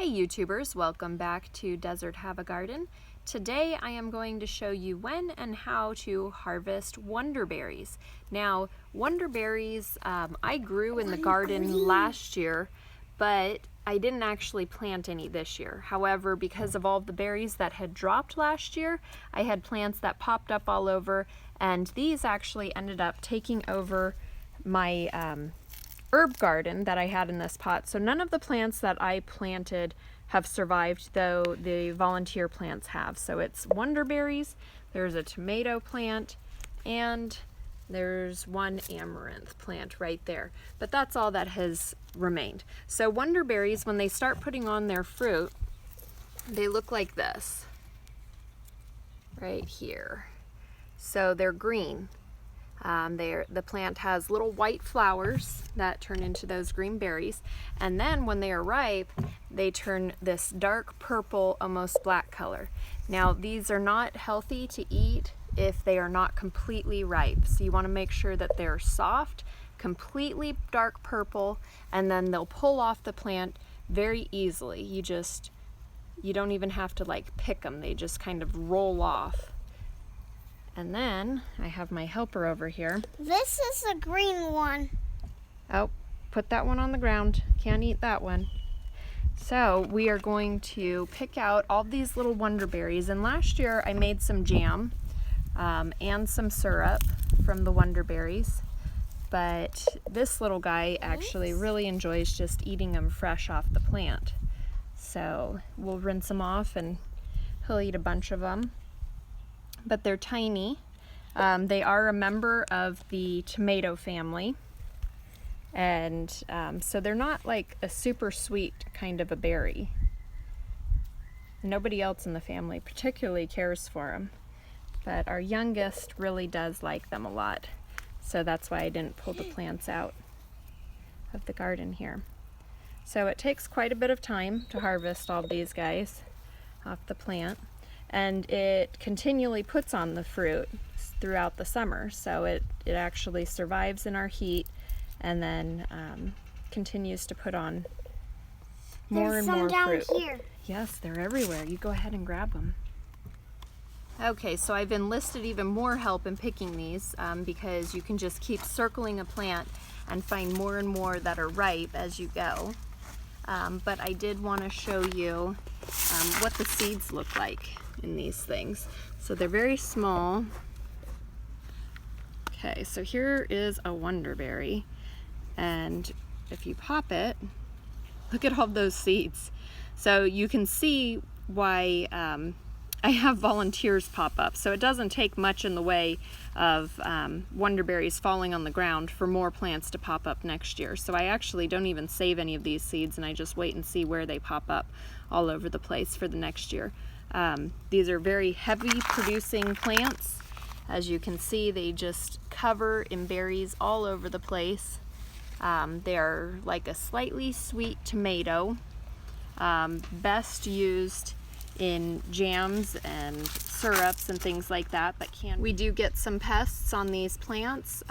Hey YouTubers, welcome back to Desert Have a Garden. Today I am going to show you when and how to harvest Wonderberries. Now, Wonderberries I grew in the garden last year, but I didn't actually plant any this year. However, because of all the berries that had dropped last year, I had plants that popped up all over, and these actually ended up taking over my herb garden that I had in this pot. So none of the plants that I planted have survived, though the volunteer plants have. So it's Wonderberries, there's a tomato plant, and there's one amaranth plant right there. But that's all that has remained. So Wonderberries, when they start putting on their fruit, they look like this right here. So they're green. The plant has little white flowers that turn into those green berries, and then when they are ripe, they turn this dark purple, almost black color. Now, these are not healthy to eat if they are not completely ripe, so you want to make sure that they're soft, completely dark purple, and then they'll pull off the plant very easily. You don't even have to like pick them, they just kind of roll off. And then I have my helper over here. This is a green one. Oh, put that one on the ground. Can't eat that one. So we are going to pick out all these little Wonderberries. And last year I made some jam and some syrup from the Wonderberries. But this little guy actually really enjoys just eating them fresh off the plant. So we'll rinse them off and he'll eat a bunch of them. But they're tiny. They are a member of the tomato family, and so they're not like a super sweet kind of a berry. Nobody else in the family particularly cares for them, but our youngest really does like them a lot, so that's why I didn't pull the plants out of the garden here. So it takes quite a bit of time to harvest all these guys off the plant. And it continually puts on the fruit throughout the summer, so it actually survives in our heat and then continues to put on more and more fruit. There's some down here. Yes, they're everywhere. You go ahead and grab them. Okay, so I've enlisted even more help in picking these because you can just keep circling a plant and find more and more that are ripe as you go. But I did want to show you what the seeds look like in these things. So they're very small. Okay, so here is a Wonderberry, and if you pop it, look at all those seeds. So you can see why I have volunteers pop up. So it doesn't take much in the way of Wonderberries falling on the ground for more plants to pop up next year. So I actually don't even save any of these seeds, and I just wait and see where they pop up all over the place for the next year. These are very heavy producing plants. As you can see, they just cover in berries all over the place. They are like a slightly sweet tomato, best used in jams and syrups and things like that. But we do get some pests on these plants.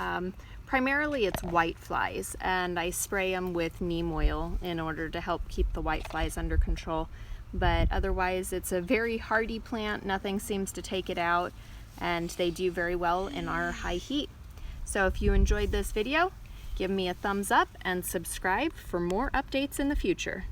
Primarily it's white flies, and I spray them with neem oil in order to help keep the white flies under control. But otherwise it's a very hardy plant. Nothing seems to take it out, and they do very well in our high heat. So if you enjoyed this video, give me a thumbs up and subscribe for more updates in the future.